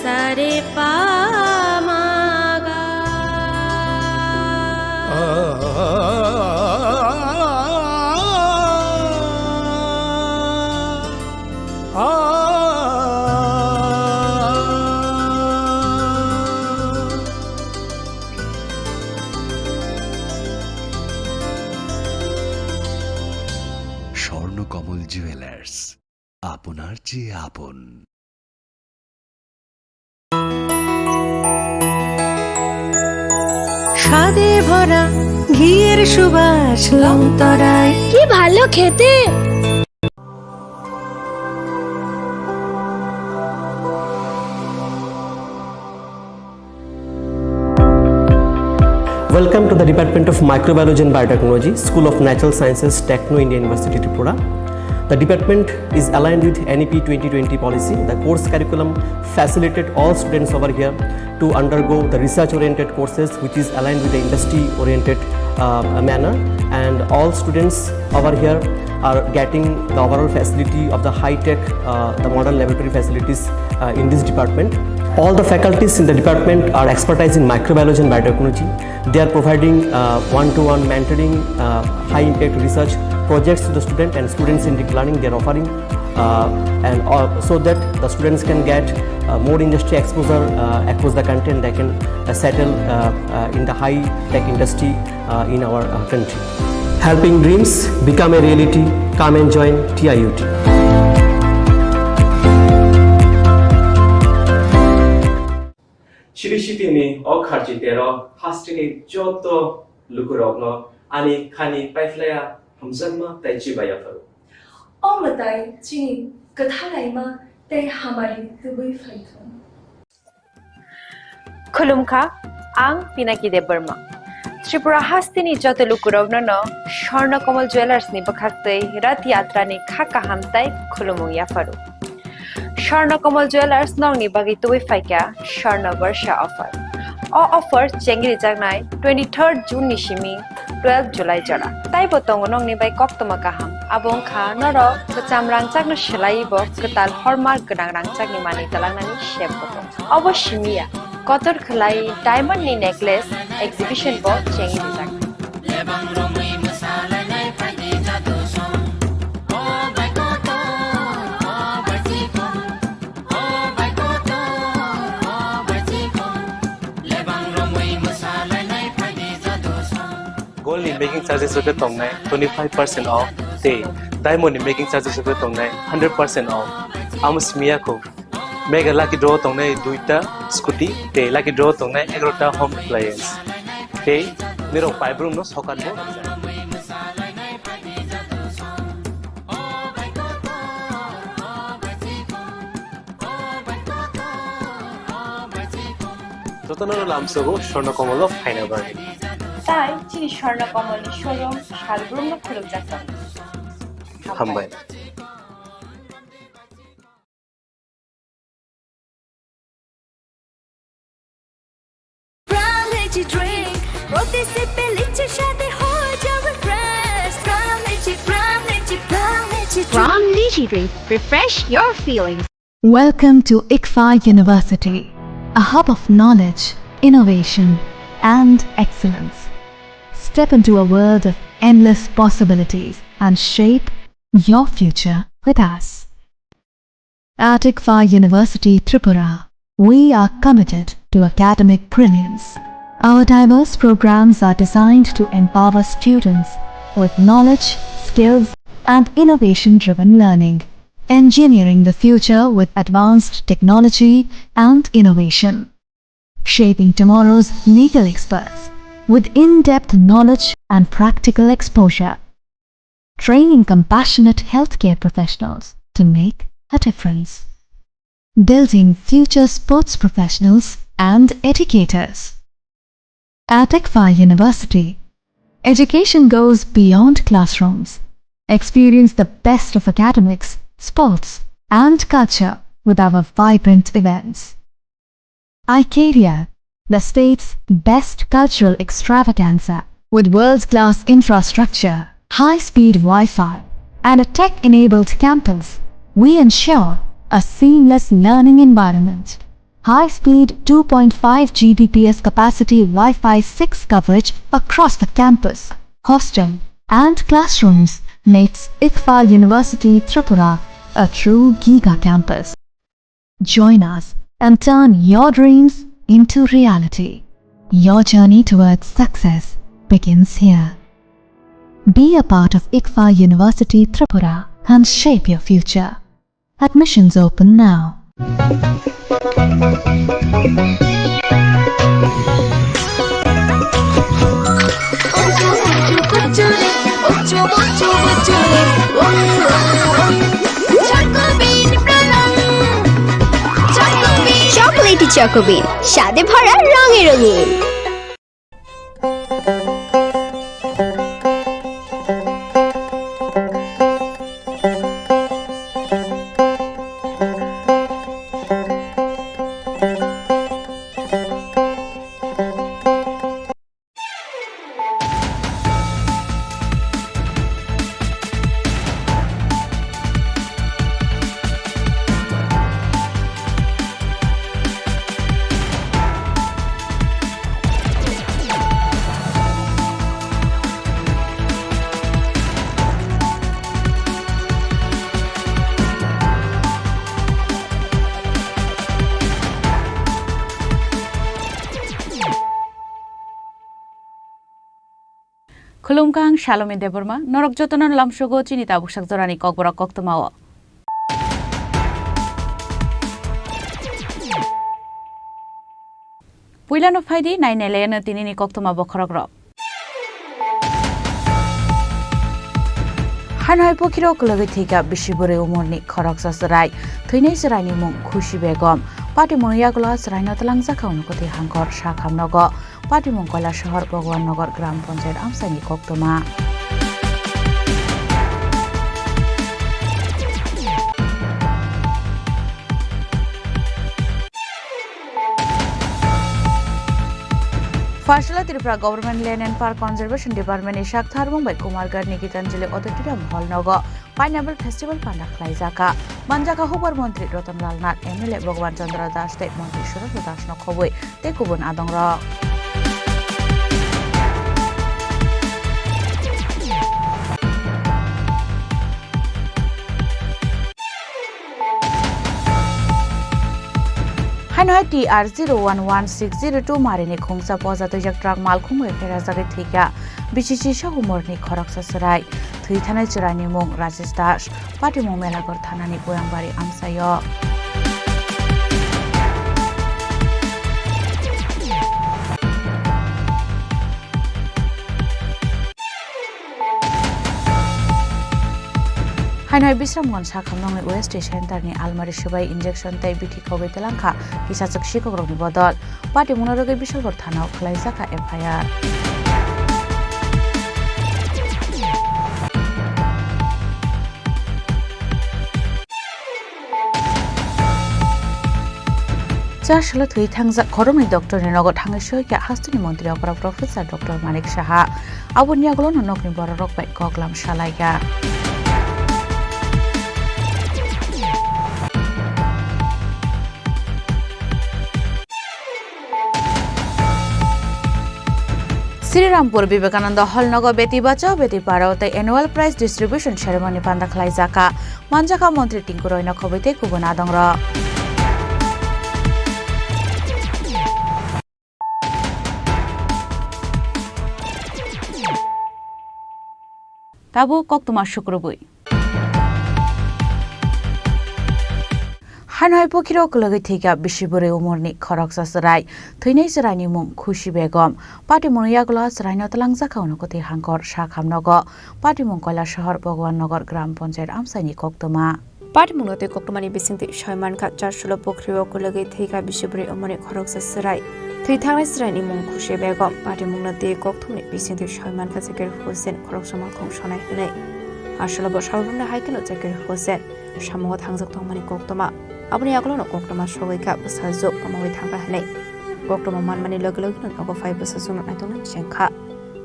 सारे पामागा স্বর্ণকমল জুয়েলার্স, আপনার চেয়ে আপন। স্বাদে ভরা ঘিয়ের সুবাস লংতরায়, কি ভালো খেতে। Welcome to the Department of Microbiology and Biotechnology, School of Natural Sciences, Techno India University, Tripura. The department is aligned with NEP 2020 policy. The course curriculum facilitated all students over here to undergo the research-oriented courses, which is aligned with the industry-oriented manner. And all students over here are getting the overall facility of the high-tech, the modern laboratory facilities in this department. All the faculties in the department are expertise in microbiology and biotechnology. They are providing one-to-one mentoring, high-impact research projects to the student and student-centric learning they are offering, so that the students can get more industry exposure across the country, and they can settle in the high-tech industry in our country. Helping dreams become a reality. Come and join TIUT. 시리시티니 어카지테로 하스티니 쪼또 루크록노 아니 카니 파이플레야 함산마 타이치바야파루 어머다이 지니 그 탈라이마 때 하마리 그의 파이톤 खुलुमखा आं पिनाकी देव Burma Tripura हास्तिनी जत लुकुरवनो स्वर्णकमल ज्वेलर्सनि बखाक्तै रथ यात्रानि खाका हामताय खुलुमुं याफारु स्वर्णकमल jewellers नंगनि बागै तुबै फाइका स्वर्ण वर्ष offer offer चेंगिरि जागनाय 23 जून निसिमी 12 जुलाई जरा ताइ बतंग नंगनि bye कक्तमा काहाम आबों खा नरो बचाम रांचागनो सलाइबो कताल हरमार्क गोनां रांचागनि मानि तलांनानि शेप बतंग अवश्यमिया कतर खलाई डायमंड नि नेकलेस एग्जिबिशन बो चेंगिरि जाग Gold in making charges of the tongnai 25% off. Day diamond in making charges of the tongnai 100% off. Amus miyako mega lucky draw tongnai duita scooty. Day lucky draw tongnai 11ta home appliance. Day niro five room no sokan bo. Totanoro lamsogo Swarnakamal ফাইনা বাড়ি তাই চিনি Swarnakamal showroom শালগ্রাম খুলুম যাত্রা হামবাই From Lychee Drink, refresh your feelings. Welcome to ICFA University, a hub of knowledge, innovation, and excellence. Step into a world of endless possibilities and shape your future with us. At ICFA University, Tripura, we are committed to academic brilliance. Our diverse programs are designed to empower students with knowledge, skills, and innovation-driven learning, engineering the future with advanced technology and innovation, shaping tomorrow's legal experts with in-depth knowledge and practical exposure, training compassionate healthcare professionals to make a difference, building future sports professionals and educators. At ICFA University, education goes beyond classrooms. Experience the best of academics, sports, and culture with our vibrant events. Icaria, the state's best cultural extravaganza, with world-class infrastructure, high-speed Wi-Fi, and a tech-enabled campus, we ensure a seamless learning environment. high-speed 2.5 Gbps capacity Wi-Fi 6 coverage across the campus, hostel and classrooms makes ICFA University Tripura a true giga campus. Join us and turn your dreams into reality. Your journey towards success begins here. Be a part of ICFA University Tripura and shape your future. Admissions open now. Chocolatey চকোবিন স্বাদে ভরা রঙে রঙিন Khulumkang Shalom Deborma, Norok Jotonon Lamshogo, Chinita Bushak Zorani Kokborok Koktomao. Puilan of Heidi, 9 Elena Tinini Koktoma Bokorogro. Hanoi Pokiro Kolovitika, Bishibure Umorni, Koroksasarai, Tuinesirani Mung, Kushi Begom, Pati Moyaglas, Rhinotalangzaka, Nukoti Hankor, Shakam Nogo, Pati Mongola Shahar Bogwan Nogor Gram Ponjet Amsani Koktoma. Fashala Tripura Government Land and Park Conservation Department is Shakthar Mumbai Kumargar Nikitanjali Auditorium Hall Nogo Pineapple Festival Panda Klaizaka Manjaka Hubar Montri Rotam Lalnat MLA Bhagwan Chandra Das State Montri Shura Das Nokhoboy Tekubun Adongra Hanoi TR011602 Marini Khungsa Pozato Jak Truck Malkhum Ferazagi Thika Bichichi Humorni Khoroksa Sarai Thui Thanai Chirani Mung Rajesh Das Pati Momelagor Thanani Poyangbari Amsayo Hanoi Bisram Gonsa Kamnong West Station Tarni Almari Shubai Injection Tai Biti Kobe Telanka Kisachak Shikogroni Bodol Pati Munaroge Bishal Gorthana Klaizaka FIR Jashala Thui Thangza Koromi Doctor Nogot Hangashoya Hastuni Montri Opera Professor Dr. Manik Shaha Abunyagolon Nokni Borok by Koklam Shalaya Sri Rampur Vivekananda Hall Nogo Beti Bachao Beti Parao the annual prize distribution ceremony Panda Klaizaka Manjaka Montri Tinkuroina Kobete Kubunadongra Tabu Koktuma Shukrubui Hanoi Pokiro Kologitika Bishibure Umorni Khoroksa Sarai Tuinesirani Mung Kushi Begom Pati Moyaglas Rhinotalangzaka Nukoti Hankor Shakam Nogo Pati Mongola Shahar Bogwan Nogor Gram Ponjet Amsani Koktoma Pati Munote Koktomani Bisinti Shaiman Katchar Shula Pokrio Kologitika Bishibure Umorni Khoroksa Sarai Thui Thanai Mung Kushi Begom Pati Munote Koktumi Bisinti Shaiman Katsekir Hussein Khoroksama Kong Shonai Hune Ashula Boshaluna Haiken Zekir Hussein Shamogot Hangzak Tomani Koktoma Abuni Aglono Koktoma Showika Basazo Amawi Tangahane Koktoma Manmani Logologin Ogo 5 Basazun Atona Chenka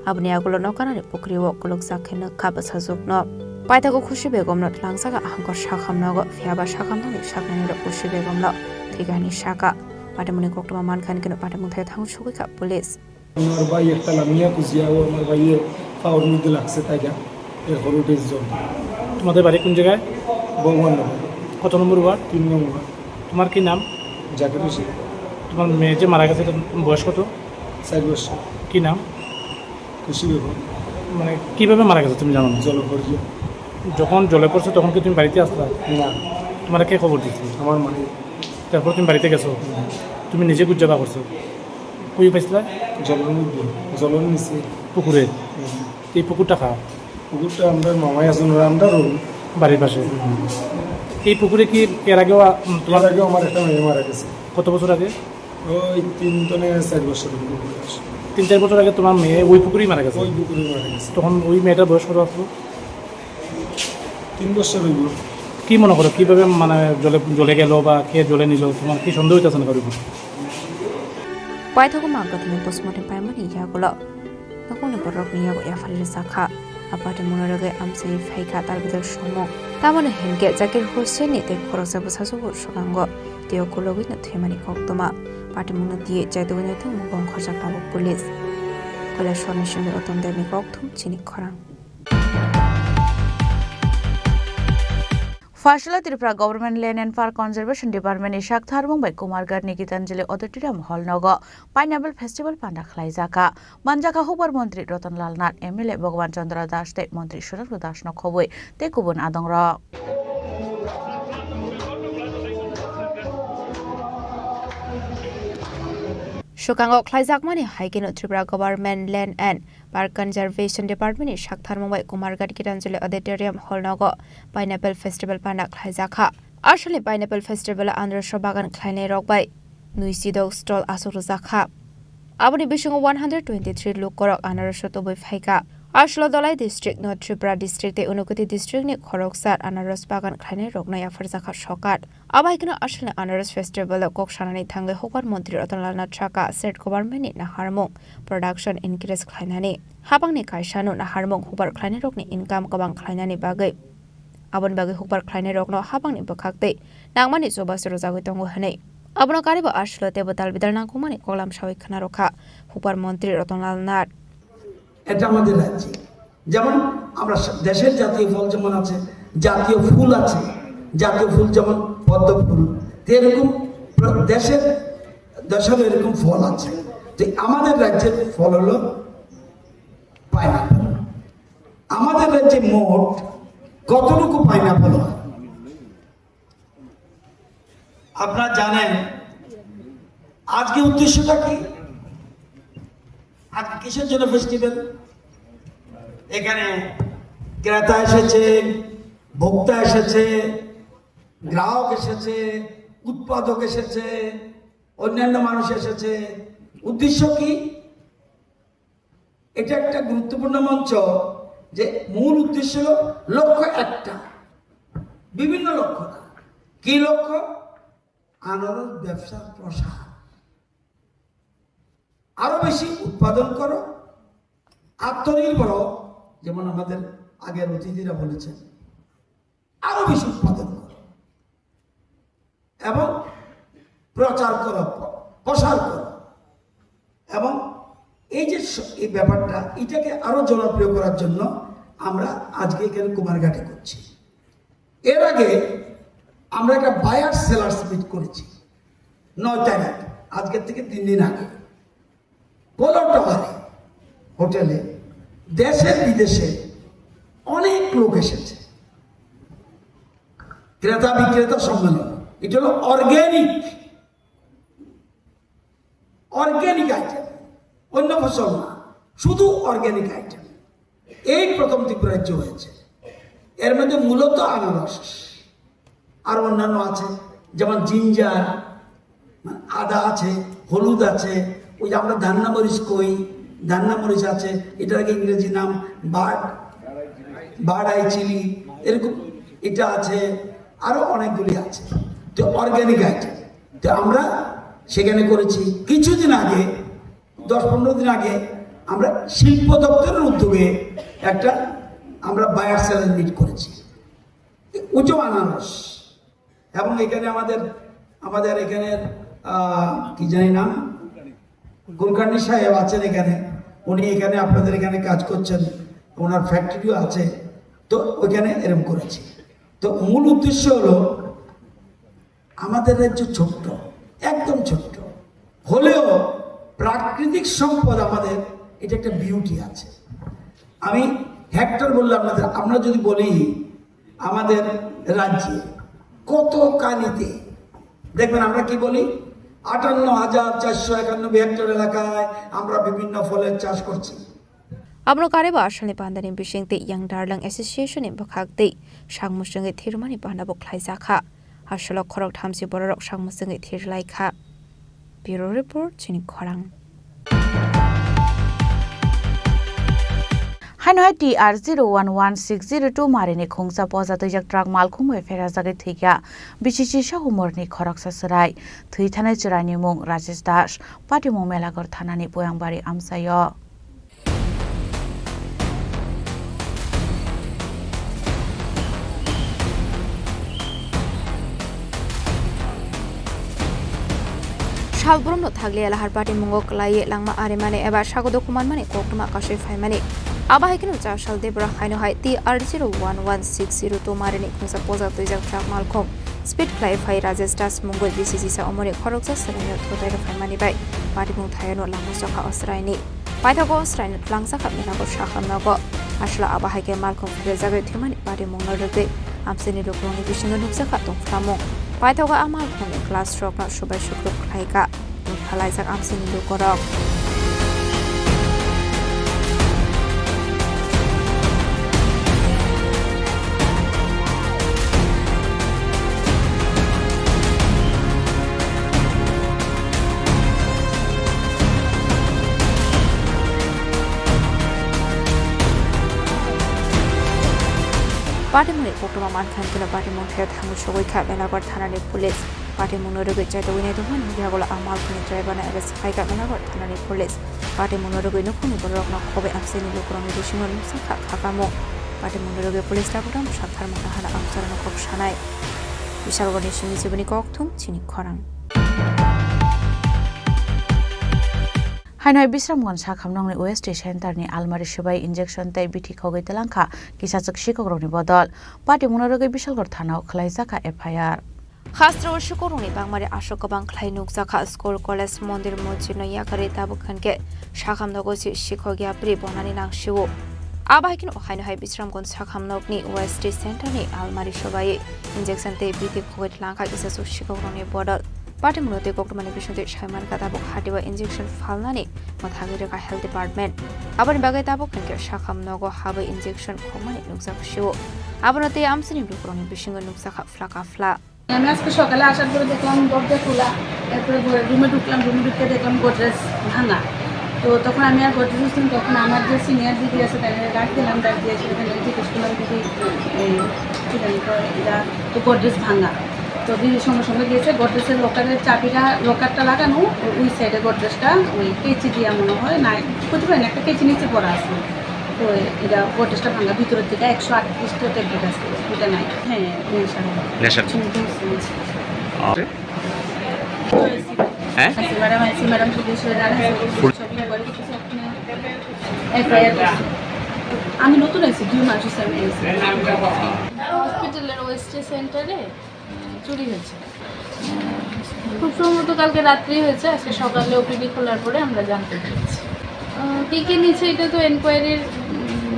Abuni Aglono Kanani Pokrio Koloksakin Kabas Hazukno Paitago Kushibegom not Langsaga Hankor Shakam Nogo Fiaba Shakam Shakani Kushibegom Tigani Shaka পাটেমনি কক্তমা মানখান কেন পাটেমুং থাই থাং সুগৈখা police আমার ভাই একটা লামিয়া কুচিয়াও আমার ভাইয়ে পাওয়ার মধ্যে লাগছে তাইটা এর হলুদের জল। তোমাদের বাড়ি কোন জায়গায়? ভগবান নগর কত নম্বর ওয়ার্ড? 3 নম্বর। তোমার কি নাম? জাকির হোসেন। তোমার মেয়ে যে মারা গেছে তার বয়স কত? 4 বছর। কি নাম? খুশি বেগম। মানে কিভাবে মারা গেছে তুমি জানো না? জলপর্য। যখন জলে পড়ছে তখন কি তুমি বাড়িতে আসলা? না, তোমার কে খবর দিচ্ছে? আমার মানে তারপর তুমি বাড়িতে গেছো, তুমি নিজে গুজাবা করছো, কই পাইছিলা? জলের মধ্যে, জলের নিচে পুকুরে। এই পুকুরটা খা? পুকুরটা আমরা মামাই আছেন আমরা বাড়ির পাশে। এই পুকুরে কি এর আগেও তোমার আগেও আমার একটা মেয়ে মারা গেছে। কত বছর আগে? ওই 3-4 বছর। 3-4 বছর আগে তোমার মেয়ে ওই পুকুরেই মারা গেছে? ওই পুকুরে মারা গেছে। তখন ওই মেয়েটার বয়স কত আসলো? 3 বছর হইল। কি মনে করো কীভাবে মানে জলে গেল বা কে জলে নিল, তোমার কি সন্দেহ হইতেছে না কারোর উপর? পাইথাগো মাগতনি পোস্টমর্টেম পাইমানি ইয়াগুলো নকলনি বরকনি ইয়াগো ইয়াফালির সাখা আপাতে মনোরগে আমসে ফাইখা তারবিদার সমো তামনে হেনকে জাকির হোসেননি তে খরচা বসাসুবো সগাঙ্গ তেও কুলগিনা থেমানি কক্তমা পাটি মনো দিয়ে যাইতগনি তে মুগং খরচা পাবো পুলিশ কলে সরনিশমি অতম দেমি কক্তম চিনি খরাং। Fashala Tripura Government Land and Park Conservation Department ni Shak Tharmong by Kumargar Nikitanjali Auditorium Hall Nogo Pineapple Festival Panda Khlaijaka Manjaka Hubar Montri Rotan Lal Nat MLA Bhagwan Chandra Das State Montri Shurak Das Nokhoboi Te Kubun Adongra Shukango Khlaijakmani Haikin Tripura Government Land and Park Conservation Department ni Shak Tharmong by Kumargar Nikitanjali Auditorium Hall Nogo Pineapple Festival Panda Khlaijaka Ashali Pineapple Festival under Shobagan Kleine Rock by Nuisido Stall Asuruzaka Abuni Bishung 123 Lukorok under Shotoboy Faika Ashlo Dolai District North Tripura District the Unukoti District ni Khoroksat under Rosbagan Kleine Rock Naya Farzaka Shokat Abaikino Ashli Honours Festival Kokshanani Tangle Hokar Montri Rotanalna Chaka Set Government ni Naharmong Production Increase Kleinani Habang ni Kaishano Naharmong Hubar Kleine Rock ni Income Kabang Kleinani Bagay Abon Bagay Hubar Kleine Rock no Habang ni Bakakte Nangmani Zobas Rozagitongo Hane Abono Kariba Ashlo Tebotal Bidanangumani Kolam Shawi Kanaroka Hubar Montri Rotanalna এটা আমাদের রাজ্যে যেমন আমরা দেশের জাতীয় ফল যেমন আছে জাতীয় ফুল আছে জাতীয় ফুল যেমন পদ্ম ফুল এরকম দেশের এরকম ফল আছে তো আমাদের রাজ্যের ফল হলো পাইনাপল আমাদের রাজ্যে মোট কতটুকু পাইনাপল হয় আপনারা জানেন আজকে উদ্দেশ্যটা কি আজকে কিসের জন্য ফেস্টিভ্যাল এখানে ক্রেতা এসেছে ভোক্তা এসেছে গ্রাহক এসেছে উৎপাদক এসেছে অন্যান্য মানুষ এসেছে উদ্দেশ্য কি এটা একটা গুরুত্বপূর্ণ মঞ্চ যে মূল উদ্দেশ্য হলো লক্ষ্য একটা বিভিন্ন লক্ষ্য কি লক্ষ্য আনারস ব্যবসার প্রসার আরো বেশি উৎপাদন করো আত্মনির্ভর যেমন আমাদের আগের অতিথিরা বলেছেন আরো বেশি উৎপাদন করো এবং প্রচার করো প্রসার করো এবং এই যে এই ব্যাপারটা এটাকে আরো জনপ্রিয় করার জন্য আমরা আজকে এখানে কুমারঘাটে করছি এর আগে আমরা একটা বায়ার সেলার্স মিট করেছি 9 তারিখ আজকের থেকে 3 দিন আগে পোলোটাওয়ারে হোটেলে দেশের বিদেশে অনেক লোক এসেছে ক্রেতা বিক্রেতা সম্মেলন এটা হলো অর্গানিক আইটেম অন্য ফসল না শুধু অর্গানিক আইটেম এই প্রথম ত্রিপুরা রাজ্য হয়েছে এর মধ্যে মূলত আনারস আর অন্যান্য আছে যেমন জিঞ্জার আদা আছে হলুদ আছে ওই যে আমরা দান্না মরিচ কই দান্না মরিচ আছে এটার ইংরেজি নাম বার্ড আই চিলি এরকম এটা আছে আরো অনেকগুলি আছে তো অর্গানিক আইটেম তো আমরা সেখানে করেছি কিছুদিন আগে 10-15 দিন আগে আমরা শিল্প দপ্তরের উদ্যোগে একটা আমরা বায়ার সেলার মিট করেছি উঁচু আনারস এবং এখানে আমাদের এখানে কি জানি নাম গুলকার্নি সাহেব আছেন এখানে, উনি এখানে আপনাদের এখানে কাজ করছেন, ওনার ফ্যাক্টরিও আছে, তো ওইখানে এরকম করেছি। তো মূল উদ্দেশ্য হলো আমাদের রাজ্য ছোট্ট, একদম ছোট্ট হলেও প্রাকৃতিক সম্পদ আমাদের এটা একটা বিউটি আছে। আমি হেক্টর বললাম আপনাদের, আমরা যদি বলি আমাদের রাজ্যে কত কানিতে দেখবেন আমরা কি বলি 58,491 হেক্টর এলাকায় আমরা বিভিন্ন ফলের চাষ করছি। Abno kareba ashalni pandanim bishingte yang darlang association in bakhakte shangmusungi thirmani pandabok khlaizakha ashalok khorok thamsi borok shangmusungi thirlaikha. Bureau report Chini Khorang. Hanoi TR 011602 marini khongsa poza tujak truck malkhumoi fera jage thikya bichichi sahumorni khorok sasarai thui thanai churani mung Rajesh Das pati mung melagor thanani poyangbari amsayo. Shalbrum no thagle elahar pati mungok lai langma aremane eba sagodo kuman mane koktuma kashe faimane aba hekinu cha shal debra khaino hai TR 011602 marini khungsa poza tujak truck malkhom speed fly phai Rajesh Das mungol BCC sa omore khorok sa sanyo thotai faimane bai pati mung thayano lamu saka osraini paithago osraini langsa khapna ko shakham nago ashla aba heke malkhom fre jabe thimani pati mung norde amseni lokroni bishinga nuksa khatong flamo paithago amal khone class rock na shubai shukruk khaika khalai jak amseni lokorok Party mune koktuma markhan kila party mung thaya thamu shogoi kha belagor thanani police party mung norogoi chaito winai to man hiagola amal khuni driver na arrest khaika belagor thanani police party mung norogoi nukhuni borok na khobe amseni lokroni bishingo nusa kha khakamo party mung norogoi police ta kodam sathar mana hana amsaran khok shanai bishalgoni shimi jibani kokthum Chini Khorang. Hanoi Bisramgon Sakhamnongni OST Center ni Almari Shubai injection tai bithi khogoi telangkha kisachak shikogroni bodol party munoroge Bishalgor thanao khlaijaka FIR Khastra shikoroni bangmari ashokabang khlainuk zakha school college mondir mojino yakare tabukhanke sakhamnogo shikhogya pri bonani nangshiwo abahkin Hanoi Bisramgon Sakhamnokni OST Center ni Almari Shubai injection tai bithi khogoi telangkha kisachak shikogroni bodol Party munote koktomani bishonte shaiman ka tabok hatiwa injection falnani mathagire ka health department abani bagai tabok kanke shakham nogo habe injection khomani nuksa khshiwo abanote amsini dukroni bishinga nuksa kha flaka fla আমি আজকে সকালে আসার পরে দেখলাম দরজা খোলা এরপরে রুমে ঢুকলাম রুমে ঢুকে দেখলাম গোদরেজ ভাঙা তো তখন আমি আর গোদরেজ ছিলাম তখন আমার যে সিনিয়র দিদি আছে তাকে ডাক দিলাম ডাক দিয়ে সেখানে জিজ্ঞেস করলাম দিদি এই কি জানি এটা তো গোদরেজ ভাঙা তো দিদির সঙ্গে সঙ্গে গিয়েছে গোদরেজের লকারটা লাগানো ওই সাইডে গোদরেজটা ওই কেচি দিয়ে মনে হয় না বুঝতে পারেন একটা কেচি নিচে পড়া আছে তো এটা গোদরেজটা ভাঙা ভিতরের দিকে 138টা ট্যাবলেট আছে এটা নাই হ্যাঁ নেশা ম্যাডাম আমি নতুন আছি 2 মাস হসপিটালের ওয়েস্ট সেন্টারে চুরি হয়েছে খুব সম্ভবত কালকে রাত্রি হয়েছে আজকে সকালে ওপিডি খোলার পরে আমরা জানতে পেরেছি কে নিচে এটা তো এনকোয়ারির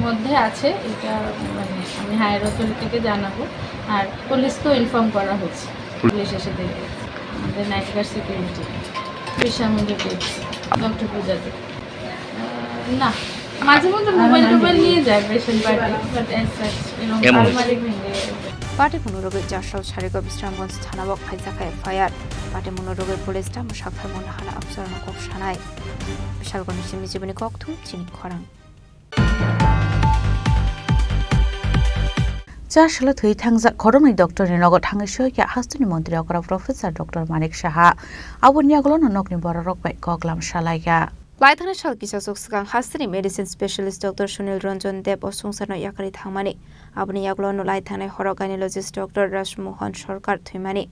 মধ্যে আছে এটা মানে আমি হায়ার অথরিটিকে জানাবো আর পুলিশকেও ইনফর্ম করা হয়েছে পুলিশ এসে দেখে আমাদের নাইট গার্ড সিকিউরিটি পেশামন্দির ডক্টর পূজাতে না মাঝে মধ্যে মোবাইল নিয়ে যায় patient party but as such আলমারি ভেঙে Party Munoroge Jashal Shariko Bisramgons Thanabok Khaizaka FIR Party Munoroge Police Dam Shakhar Monahana Absarana Kok Shanai Bishalgoni Shimi Jibani Kokthum Chini Khorang Jashal Thui Thangza Khorongni Doctor ni Nogot Hangisho ya Hastuni Montri Okra Professor Dr. Manik Shaha Abunya Golon Nokni Borok Bai Koklam Shalaya Laithana Shal Kisasok Skang Hastani Medicine Specialist Dr. Sunil Ranjan Deb Osungsano Yakari Thangmani Abni Yaglon Laithana Horogynecologist Dr. Rashmohan Sarkar Thimani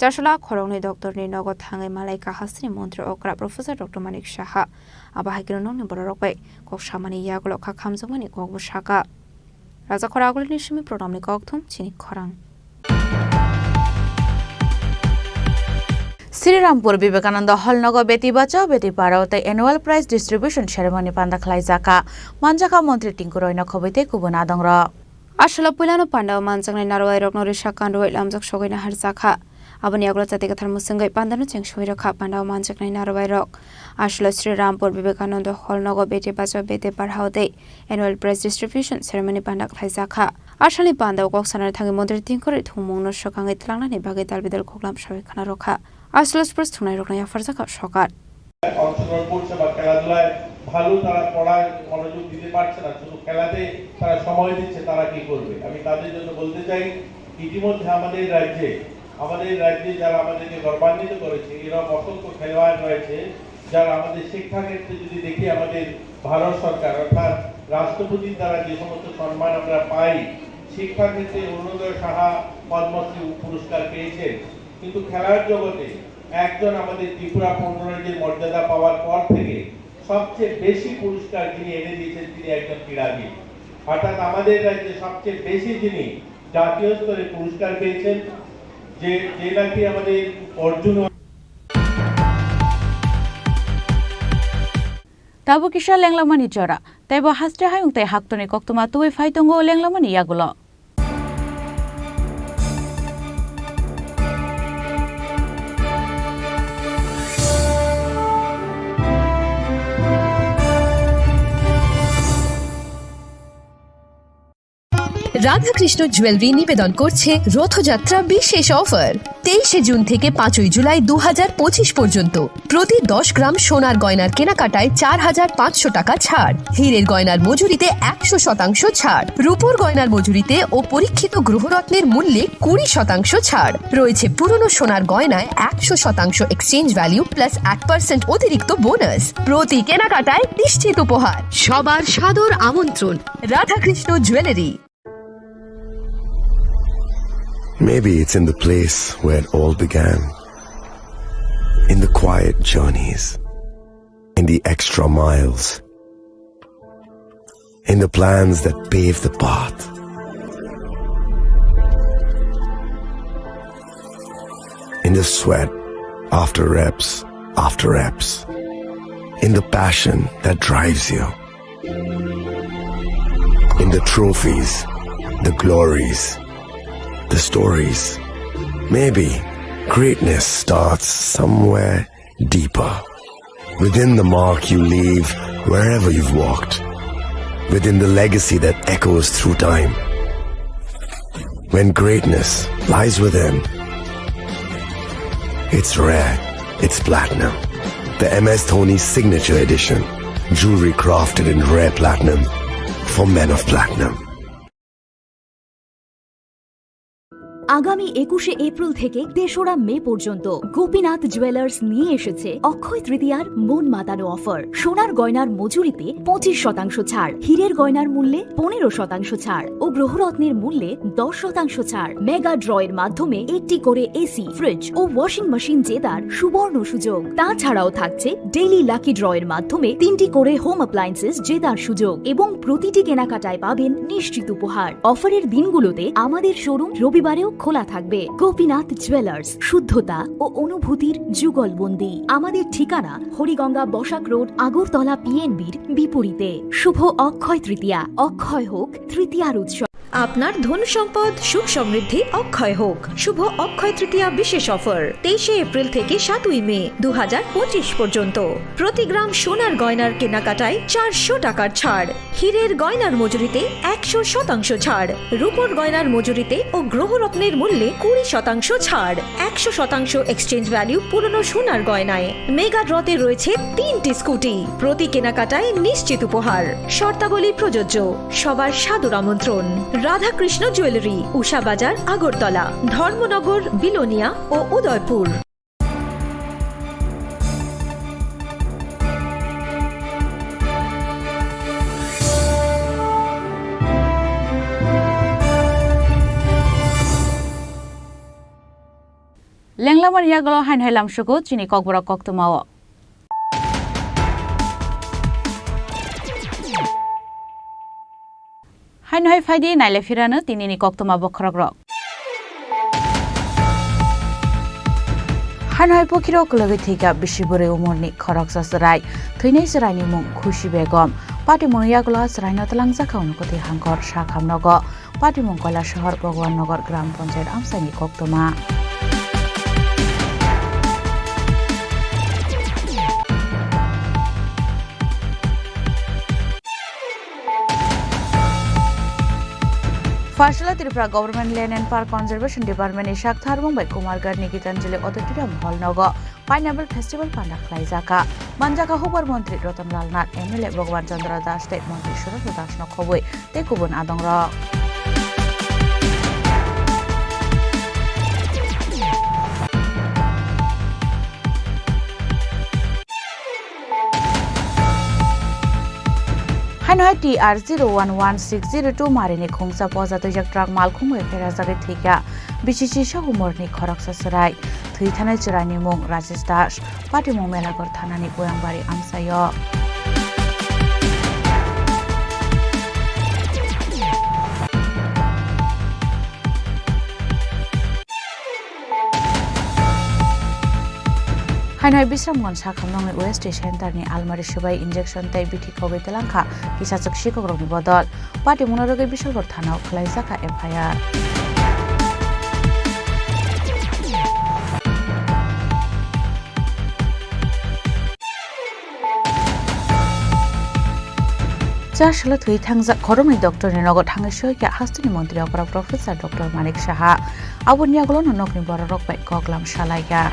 চারশোলা খরংনি ডক্টরনি নগদ Than Malaika হাসনি মন্ত্রী অগ্রা professor doctor Manik Saha আবাহাইগ্র নংনি বড় রকবাই cock সামানি ইয়াগুলো খা খামজমানি গগব সাকা রাজা খরাগুলিনি সিমি প্রণামনি ককথম চিনি খরাং শ্রীরামপুর বিবেকানন্দ হলনগর বেটি বাঁচাও বেটি পাড়াও তাই annual prize distribution ceremony পান্দা খালাইজাকা মানজাকা মন্ত্রী টিঙ্কু রয়ন খবৈতে কুবুন আদংর আসলে পৈলানো পান্ডাও মানজাংনাই নারওয়াই রকনরি সাকান্ডওয়াই লামজাক সগৈনা হারজাকা abani aglo jati kathar musungai pandanu chengsoi rakha pandao manjaknai narwai rok aslo Srirampur Vivekananda Holnogo bete bachao bete parhao dei annual prize distribution ceremony pandak thaisakha asali pandao koksanar thangi modri tingkore thumung no shokangai tlangnani bagai dalbidal khoglam sabai khana rokha aslo sports thunai roknai afarzaka sokar অংশগ্রহণ করছে বা খেলাধুলায় ভালো তারা পড়ায় মনোযোগ দিতে পারছে না শুধু খেলাতে তারা সময় দিচ্ছে তারা কি করবে আমি তাদের জন্য বলতে চাই ইতিমধ্যে আমাদের রাজ্যে যারা আমাদেরকে গৌরবান্বিত করেছে এরকম অসংখ্য খেলোয়াড় রয়েছে যারা আমাদের শিক্ষা ক্ষেত্রে যদি দেখি আমাদের ভারত সরকার অর্থাৎ রাষ্ট্রপতির দ্বারা যে সমস্ত সম্মান আমরা পাই শিক্ষা ক্ষেত্রে অরুণোদয় সাহা পদ্মশ্রী পুরস্কার পেয়েছেন কিন্তু খেলার জগতে একজন আমাদের ত্রিপুরা পৌররাজ্যের মর্যাদা পাওয়ার পর থেকে সবচেয়ে বেশি পুরস্কার যিনি এনে দিয়েছেন তিনি একজন ক্রীড়াবিদ অর্থাৎ আমাদের রাজ্যে সবচেয়ে বেশি যিনি জাতীয় স্তরে পুরস্কার পেয়েছেন যে নাকি আমাদের Arjun Tabu kisha lenglamani jora taibo hastre hayung tai haktoni koktuma tuwe faitongo lenglamani yagulo Radhakrishna jewellery নিবেদন করছে রথযাত্রা বিশেষ অফার 23 জুন থেকে 5 জুলাই 2025 পর্যন্ত প্রতি 10 গ্রাম সোনার গয়নার কেনাকাটায় 4500 টাকা ছাড় হীরের গয়নার মজুরিতে 100% ছাড় রূপোর গয়নার মজুরিতে ও পরীক্ষিত গ্রহরত্নের মূল্যে 20% ছাড় রয়েছে পুরনো সোনার গয়নায় 100% এক্সচেঞ্জ ভ্যালু প্লাস 8% অতিরিক্ত বোনাস প্রতি কেনাকাটায় নিশ্চিত উপহার সবার সাদর আমন্ত্রণ Radhakrishna jewellery Maybe it's in the place where it all began. In the quiet journeys. In the extra miles. In the plans that pave the path. In the sweat after reps. In the passion that drives you. In the trophies, the glories, the stories. Maybe greatness starts somewhere deeper. Within the mark you leave wherever you've walked. Within the legacy that echoes through time. When greatness lies within, it's rare, it's platinum. The MS Dhoni Signature Edition. Jewelry crafted in rare platinum for men of platinum. আগামী 21শে April থেকে 3রা মে পর্যন্ত Gopinath jewellers নিয়ে এসেছে অক্ষয় তৃতীয়ার মন মাতানো offer সোনার গয়নার মজুরিতে 25% ছাড় হীরের গয়নার মূল্যে 15% ছাড় ও গ্রহরত্নের মূল্যে 10% ছাড় মেগা ড্রয়ের মাধ্যমে একটি করে এসি ফ্রিজ ও ওয়াশিং মেশিন জেতার সুবর্ণ সুযোগ তাছাড়াও থাকছে ডেইলি লাকি ড্রয়ের মাধ্যমে 3টি করে হোম অ্যাপ্লায়েন্সেস জেতার সুযোগ এবং প্রতিটি কেনাকাটায় পাবেন নিশ্চিত উপহার অফারের দিনগুলোতে আমাদের শোরুম রবিবারেও খোলা থাকবে গোপীনাথ জুয়েলার্স শুদ্ধতা ও অনুভূতির যুগলবন্দি আমাদের ঠিকানা হরিগঙ্গা বসাক রোড আগরতলা পিএনবির বিপরীতে শুভ অক্ষয় তৃতীয়া অক্ষয় হোক তৃতীয়ার উৎসব আপনার ধন সম্পদ সুখ সমৃদ্ধি অক্ষয় হোক শুভ অক্ষয় তৃতীয়া বিশেষ অফার 23 এপ্রিল থেকে 7 মে 2025 পর্যন্ত প্রতি গ্রাম সোনার গয়নার কেনাকাটায় 400 টাকার ছাড় হীরের গয়নার মজুরিতে 100% ছাড় রূপোর গয়নার মজুরিতে ও গ্রহরত্নের মূল্যে 20% ছাড় 100% এক্সচেঞ্জ ভ্যালু পুরনো সোনার গয়নায় মেগা ড্রতে রয়েছে 3টি স্কুটি প্রতি কেনাকাটায় নিশ্চিত উপহার শর্তাবলী প্রযোজ্য সবার সাদর আমন্ত্রণ রাধাকৃষ্ণ জুয়েলারি উষা বাজার আগরতলা ধর্মনগর বিলোনিয়া ও Udaipur Tenglaman Yaglo Han Helam Shuku, Chini Kokborok Koktumawo. Han Hoi Fadi, Nile Firano, Tinini Koktuma Bokrogrok. Han Hoi Pokiro Kulavitika, Bishibure Umurni, Korok Sasarai, Twine Serani Mung, Kushi Begom, Pati Munayagla, Serino Talangzaka, Nukote Hangor, Shakam Nogo, Pati Mungola Shahar, Bogwan Nogor, Gram Poncher, Amsani Koktuma. Farshala Tripura Government Land and Park Conservation Department is Shakhtar Mumbai Kumargar Nikitanjali Auditorium Hall Nogo Pineapple Festival Panda Klaizaka Manjaka Hubar Montri Rotam Lalnat MLA Bhagwan Chandra Das State Montri Shura Das Nokhoboi Tekubun Adongra Hanoi TR011602 Marini Khungsa Poza Tujak Truck Malkhum Ferazagi Thika Bichisha Humorni Khorok Sasarai Thui Thana Chirani Mung Rajesh Das Pati Mumelagor Thanani Poyangbari Amsayo Hanoi Bisram Gonsa Khamnong West Center ni Almari Shubai injection tai biti Kobe Telangka Kisa Chakshi Kogroni Bodol Pati Munaroge Bishalgor Thana Klaizaka FIR Chashla Thui Thangza Koromni Doctor Nogo Thangishoya Hastuni Montri Opera Professor Dr. Manik Shaha Abunya Glon Nokni Borok by Koklam Shalaya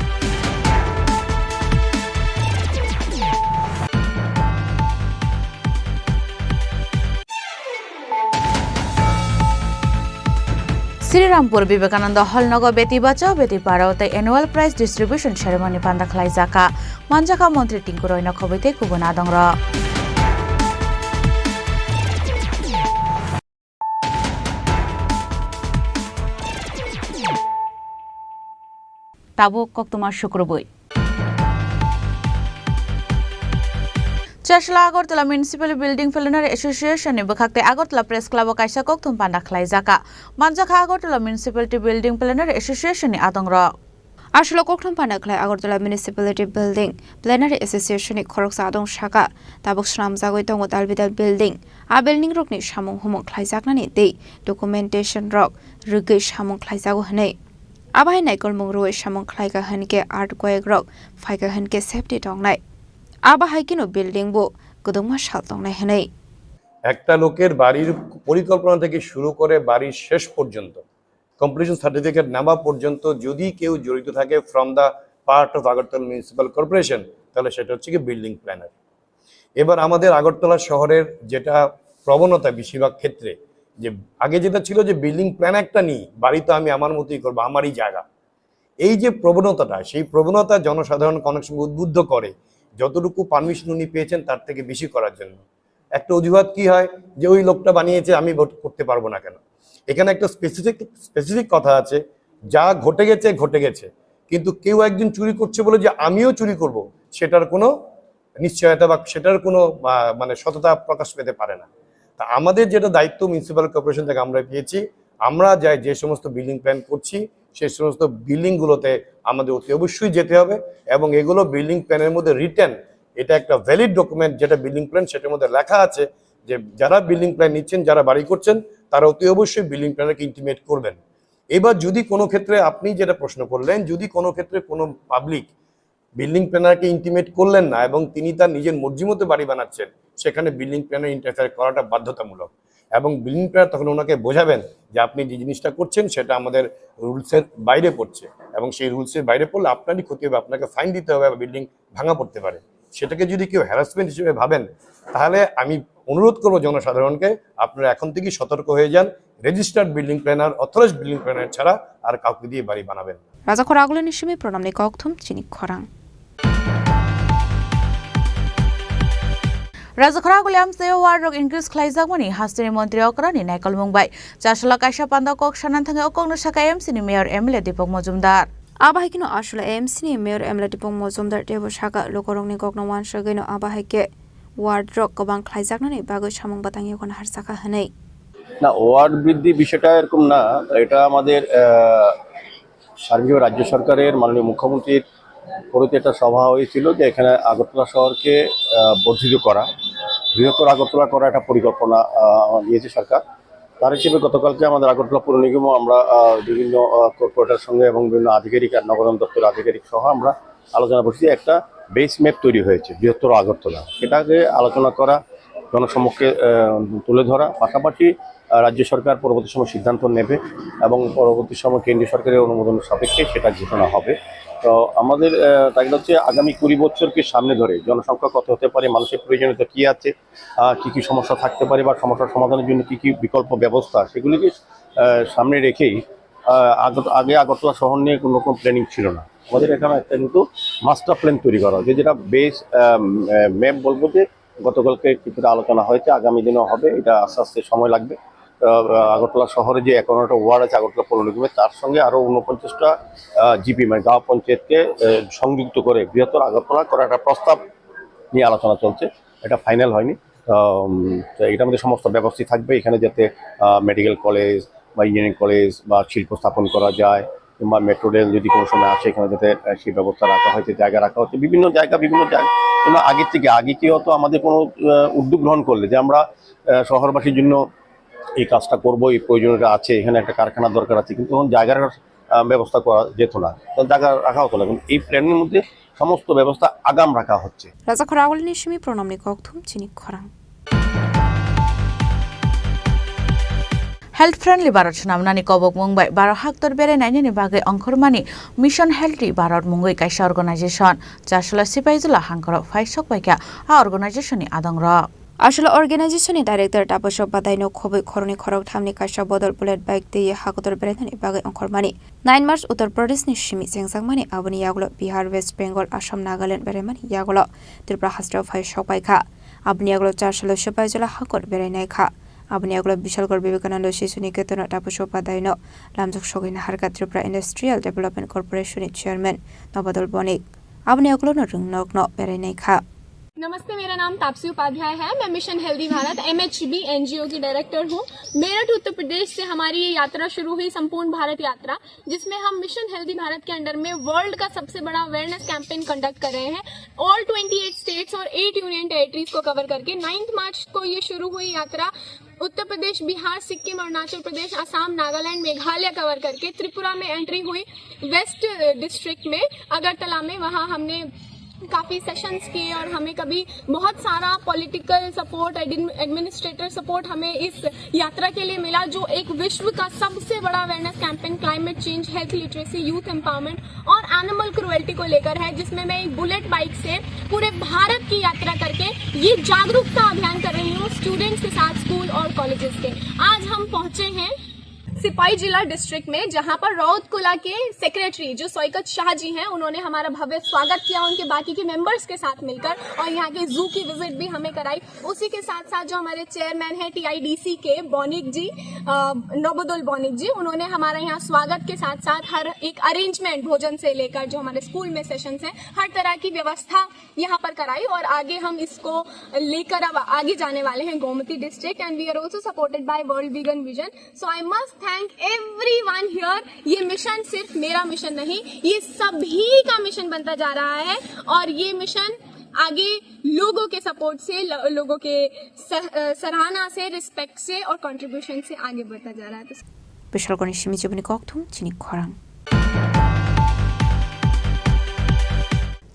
Sri Rampur Vivekananda Hall Nogo Beti Bachao Beti Parao the annual prize distribution ceremony Panda Klaizaka Manjaka Montri Tinkuroi Nokobete Kubunadongra Tabu Koktuma Shukrubui Chashla Agortala Municipal Building Plenary Association in Bakakte Agortala Press Club of Kaisa Koktum Panda Klaizaka Manjaka Agortala Municipality Building Plenary Association in Adongra Ashlo Koktum Panda Klai Agortala Municipality Building Plenary Association in Korok Sadong Shaka Tabuk Shram Zagotong with Albidal Building A building rock ni Shamung Humong Klaizaknani Day Documentation Rock Rugish Hamong Klaizagohane Abai Nikol Mungro Shamong Klaiga Hanke Art Goeg Rock Fika Hanke Safety Dong Night আবা হাইকিনো building বো গদমা শালতং নাই হেনে একটা লোকের বাড়ির পরিকল্পনা থেকে শুরু করে বাড়ির শেষ পর্যন্ত কমপ্লিশন সার্টিফিকেট নামা পর্যন্ত যদি কেউ জড়িত থাকে from the part of Agartala municipal corporation তাহলে সেটা হচ্ছে কি বিল্ডিং প্ল্যানার এবার আমাদের আগরতলা শহরের যেটা প্রবণতা বেশিরভাগ ক্ষেত্রে যে আগে যেটা ছিল যে বিল্ডিং প্ল্যান একটা নি বাড়ি তো আমি আমার মতই করব আমারই জায়গা এই যে প্রবণতাটা সেই প্রবণতা জনসাধারণকে অনেক সময় উদ্বুদ্ধ করে যতটুকু পারমিশন উনি পেয়েছেন তার থেকে বেশি করার জন্য একটা অজুহাত কি হয় যে ওই লোকটা বানিয়েছে আমি ভোট করতে পারবো না কেন এখানে একটা স্পেসিফিক কথা আছে যা ঘটে গেছে কিন্তু কেউ একজন চুরি করছে বলে যে আমিও চুরি করব সেটার কোনো নিশ্চয়তা বা সেটার কোনো মানে সততা প্রকাশ পেতে পারে না তা আমাদের যেটা দায়িত্ব মিউনিসিপ্যাল কর্পোরেশন থেকে আমরা পেয়েছি আমরা যে সমস্ত বিল্ডিং প্ল্যান করছি সেই সমস্ত বিল্ডিংগুলোতে আমাদের অতি অবশ্যই যেতে হবে এবং এগুলো বিল্ডিং প্ল্যানের মধ্যে রিটেন এটা একটা ভ্যালিড ডকুমেন্ট যেটা বিল্ডিং প্ল্যান সেটার মধ্যে লেখা আছে যে যারা বিল্ডিং প্ল্যান নিচ্ছেন যারা বাড়ি করছেন তারা অতি অবশ্যই বিল্ডিং প্ল্যানকে ইন্টিমেট করবেন এবার যদি কোনো ক্ষেত্রে আপনি যেটা প্রশ্ন করলেন যদি কোনো ক্ষেত্রে কোনো পাবলিক বিল্ডিং প্ল্যানারকে ইন্টিমেট করলেন না এবং তিনি তার নিজের মর্জি মতো বাড়ি বানাচ্ছেন সেখানে বিল্ডিং প্ল্যানে ইন্টারফেয়ার করাটা বাধ্যতামূলক এবং বিল্ডিং প্ল্যানার তখন ওনাকে বোঝাবেন যে আপনি যে জিনিসটা করছেন সেটা আমাদের রুলসের বাইরে পড়ছে এবং সেই রুলসের বাইরে পড়লে আপনারই ক্ষতি হবে আপনাকে ফাইন দিতে হবে বা বিল্ডিং ভাঙা পড়তে পারে সেটাকে যদি কেউ হ্যারাসমেন্ট হিসেবে ভাবেন তাহলে আমি অনুরোধ করবো জনসাধারণকে আপনারা এখন থেকেই সতর্ক হয়ে যান registered building planner authorise building planner ছাড়া আর কাউকে দিয়ে বাড়ি বানাবেন রাজা খরাগুলো নিশ্চয়ই প্রণাম নে ককথম চিনি খরাং Razakharaguliam Sayo Warrock increase Klaizamoni, Hastini Montri Okrani, Nakal Mumbai, Chashala Kaisha Panda Kok Shanantang Okong Shaka MC Mayor Emily Dipok Mojumdar. Abahikino Ashula MC Mayor Emlati Pong Mozumdar Devo Shaka Lokorongni Gokno Wan Shagino Abahike Ward Rock Gobang Klaizaknani Bago Shamong Batang Yakon Harsaka Hanei. না word বৃদ্ধি বিষয়টা এরকম না, এটা আমাদের সার্বিক রাজ্য সরকারের মাননীয় মুখ্যমন্ত্রীর পরিতে একটা সভা হয়েছিল যে এখানে আগরতলা শহরকে বর্ধিত করা, বৃহত্তর আগরতলা করা একটা পরিকল্পনা নিয়েছে সরকার। তার হিসেবে গতকালকে আমাদের আগরতলা পৌর নিগমও আমরা বিভিন্ন কর্পোরেটের সঙ্গে এবং বিভিন্ন আধিকারিক আর নগরায়ণ দপ্তরের আধিকারিক সহ আমরা আলোচনা করছি। একটা বেস ম্যাপ তৈরি হয়েছে বৃহত্তর আগরতলা, এটাকে আলোচনা করা, জনসম্মুখে তুলে ধরা, পাশাপাশি রাজ্য সরকার পরবর্তী সময় সিদ্ধান্ত নেবে এবং পরবর্তী সময় কেন্দ্রীয় সরকারের অনুমোদনের সাপেক্ষে সেটা ঘোষণা হবে। তো আমাদের তাগিদ হচ্ছে আগামী 20 বছরকে সামনে ধরে জনসংখ্যা কত হতে পারে, মানুষের প্রয়োজনীয়তা কী আছে, কী কী সমস্যা থাকতে পারে বা সমস্যার সমাধানের জন্য কী কী বিকল্প ব্যবস্থা, সেগুলিকে সামনে রেখেই আগে আগরতলা শহর নিয়ে কোনো রকম প্ল্যানিং ছিল না। আমাদের এখানে একটা কিন্তু মাস্টার প্ল্যান তৈরি করা হয়েছে, যেটা বেস ম্যাপ বলবো যে গতকালকে কিছুটা আলোচনা হয়েছে, আগামী দিনেও হবে। এটা আস্তে আস্তে সময় লাগবে। আগরতলা শহরে যে 51টা ওয়ার্ড আছে আগরতলা পৌর নিগমে, তার সঙ্গে আরও 49টা জিপি মানে গাঁও পঞ্চায়েতকে সংযুক্ত করে বৃহত্তর আগরতলা করার একটা প্রস্তাব নিয়ে আলোচনা চলছে। এটা ফাইনাল হয়নি। এটার মধ্যে সমস্ত ব্যবস্থা থাকবে, এখানে যাতে মেডিকেল কলেজ বা ইঞ্জিনিয়ারিং কলেজ বা শিল্প স্থাপন করা যায়, কিংবা মেট্রো রেল যদি কোনো সময় আসে এখানে যাতে সেই ব্যবস্থা রাখা হয়েছে, জায়গা রাখা হচ্ছে বিভিন্ন জায়গা। কিন্তু আগে কি হতো, আমাদের কোনো উদ্যোগ গ্রহণ করলে যে আমরা শহরবাসীর জন্য এই কাজটা করবো, এই প্রয়োজনীয়তা আছে, এখানে একটা কারখানার দরকার আছে, কিন্তু তখন জায়গার ব্যবস্থা করা যেত না, জায়গা রাখা হতো না। কিন্তু এই প্ল্যানের মধ্যে সমস্ত ব্যবস্থা আগাম রাখা হচ্ছে। রাজা খরাগল নিশমি প্রণামনি ককথুম চিনি খরাং। हेल्थ फ्रेंडली भारत सुनामनानि कबक मुंबई भारत हाक्तर बेरे नाइनि बागै अंखरमानि मिशन हेल्थी भारत मुंबई काइसा अर्गेनाइजेशन चासला सिपाइजुला हांकर फाइसक बाइका आ अर्गेनाइजेशननि आदंर আসলে অর্গানাইজেশনে ডাইরেক্টর তাপসব বাদাইনো খবই খরনি খরক থামনি কাশা বদল বুলেট বাইক দিয়ে হাকতর বেরেনানি বাগে অঙ্করমানি 9 মার্চ উত্তর প্রদেশনি সিমি চেংসাংমানি আবনি ইয়াগুলো বিহার ওয়েস্ট বেঙ্গল আসাম নাগাল্যান্ড বেরেমানি ইয়াগুলো ত্রিপুরা হাস্টার ফাই সবাইখা আবনি ইয়াগুলো 4 সালে সিপাইজলা হাকর বেরাইনাইখা আবনি ইয়াগুলো বিশালগড় বিবেকানন্দ শিশু নিকেতন তাপসব বাদাইনো লামজক সগিনা হারকা ত্রিপুরা ইন্ডাস্ট্রিয়াল ডেভেলপমেন্ট কর্পোরেশনের চেয়ারম্যান নবদল বণিক আবনি ইয়াগুলো রংনকন বেরাইনাইখা। नमस्ते, मेरा नाम तापसी उपाध्याय है। मैं mission healthy Bharat MHB NGO की डायरेक्टर हूँ। मेरठ उत्तर प्रदेश से हमारी ये यात्रा शुरू हुई, संपूर्ण भारत यात्रा, जिसमें हम मिशन हेल्दी भारत के अंडर में वर्ल्ड का सबसे बड़ा अवेयरनेस कैंपेन कंडक्ट कर रहे हैं। ऑल 28 स्टेट्स और 8 यूनियन टेरिटरीज को कवर करके 9 मार्च को ये शुरू हुई यात्रा उत्तर प्रदेश, बिहार, सिक्किम, अरुणाचल प्रदेश, असम, नागालैंड, मेघालय कवर करके त्रिपुरा में एंट्री हुई। वेस्ट डिस्ट्रिक्ट में अगरतला में वहाँ हमने काफ़ी सेशंस किए और हमें कभी बहुत सारा पॉलिटिकल सपोर्ट, एडमिनिस्ट्रेटर सपोर्ट हमें इस यात्रा के लिए मिला, जो एक विश्व का सबसे बड़ा awareness campaign climate change, health literacy, youth empowerment और एनिमल क्रुएल्टी को लेकर है, जिसमें मैं एक बुलेट बाइक से पूरे भारत की यात्रा करके ये जागरूकता अभियान कर रही हूँ स्टूडेंट्स के साथ, स्कूल और कॉलेजेस के। आज हम पहुंचे हैं सिपाही जिला डिस्ट्रिक्ट में, जहां पर रौतकुला के सेक्रेटरी जो सौकत शाह जी हैं, उन्होंने हमारा भव्य स्वागत किया उनके बाकी के मेंबर्स के साथ मिलकर, और यहाँ के जू की विजिट भी हमें कराई। उसी के साथ साथ जो हमारे चेयरमैन हैं TIDC के बॉनिक जी, नोबदुल बॉनिक जी, उन्होंने हमारा यहाँ स्वागत के साथ साथ हर एक अरेंजमेंट, भोजन से लेकर जो हमारे स्कूल में सेशंस हैं, हर तरह की व्यवस्था यहाँ पर कराई। और आगे हम इसको लेकर अब आगे जाने वाले हैं Gomati district, and we are also supported by world vegan vision. So I must thank everyone here. ये मिशन सिर्फ मेरा मिशन नहीं, ये सभी का मिशन बनता जा रहा है, और ये मिशन आगे लोगों के सपोर्ट से, लोगों के सराहना से, रिस्पेक्ट से और कंट्रीब्यूशन से आगे बढ़ता जा रहा है। বিশালগড় সিমি জীবনী ককথুম চিনি খরাং।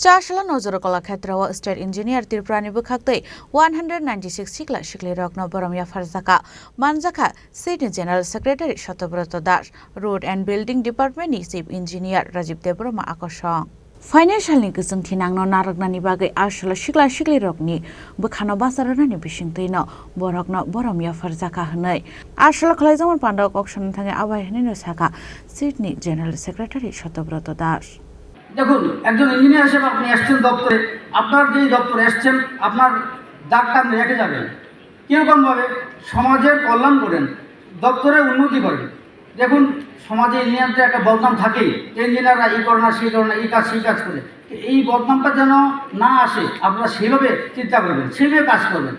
चारशला नजर कलाक्षेत्र स्टेट इंजिनियर त्रिपुरानि बुखाक्तै 196 सिक्ला सिक्ले रग्न बरमिया फरजाका मानजाका state general secretary Satyabrata Das, road and building department नि चीफ इंजिनियर राजीव देबरमा आकर्षण फाइनेंशियलनि गोजोंथि नांनो नारगनानि बागै आरशला सिक्ला सिक्ले रगनि बोखानो बासारनानि बिसिंतैनो बरगनो बरमिया फरजाका हनै आरशला खलाइजामन पान्डव कक्सन थाङे आबाय हनैनो साका स्टेटनि जनरल सेक्रेटारी सत्यव्रत दास। দেখুন, একজন ইঞ্জিনিয়ার হিসেবে আপনি আসছেন দপ্তরে, আপনার যেই দপ্তরে আসছেন আপনার দাগটা আপনি রেখে যাবেন, কীরকমভাবে সমাজের কল্যাণ করেন, দপ্তরের উন্নতি করেন, দেখুন সমাজে ইঞ্জিনিয়ারদের একটা বদনাম থাকেই, ইঞ্জিনিয়াররা এই করে না সেই করে না, এই কাজ সেই কাজ করে। এই বদনামটা যেন না আসে, আপনারা সেভাবে চিন্তা করবেন, সেভাবে কাজ করবেন।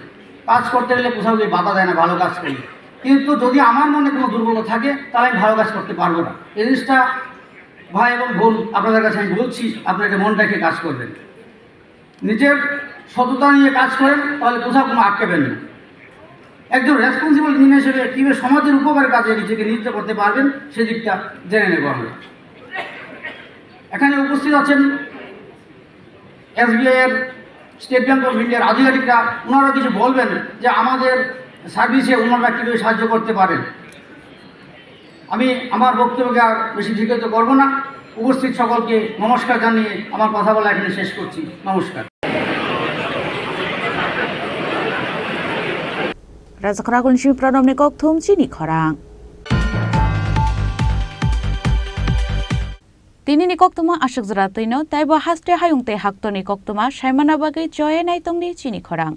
কাজ করতে গেলে কোথাও গিয়ে বাধা দেয় না ভালো কাজ করলে, কিন্তু যদি আমার মনে কোনো দুর্বলতা থাকে তাহলে আমি ভালো কাজ করতে পারবো না। এই জিনিসটা ভাই এবং বোন আপনাদের কাছে আমি বলছি, আপনাকে মন রেখে কাজ করবেন, নিজের সততা নিয়ে কাজ করেন, তাহলে কোথাও কোনো আটকাবেন না। একজন রেসপন্সিবল ইঞ্জিনিয়ার হিসেবে কীভাবে সমাজের উপকারের কাজে নিজেকে নিয়োজিত করতে পারবেন সেদিকটা জেনে নেব আমরা। এখানে উপস্থিত আছেন SBI এর, স্টেট ব্যাঙ্ক অফ ইন্ডিয়ার আধিকারিকরা, ওনারা কিছু বলবেন যে আমাদের সার্ভিসে ওনারা কীভাবে সাহায্য করতে পারেন। আমি আমার বক্তব্যকে আর বেশি দীর্ঘায়িত করবো না। উপস্থিত সকলকে নমস্কার জানিয়ে আমার কথা বলা এখানে শেষ করছি। নমস্কার। Rajakharagun Shimpranomni Kokthum Chini Khorang. Tini ni koktuma ashok zratino taibo haste hayungte haktoni koktuma shaimana bagai joye naitongni Chini Khorang.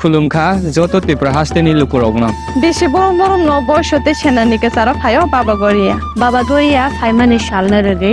खुलुमखा जत त्रिपुरा हास्टेनि लुकुरगना बेसे बरम बरम न बयसते सेनानिके सारा फायो बाबा गरिया Baba Goria, Faimani Shalna Rege,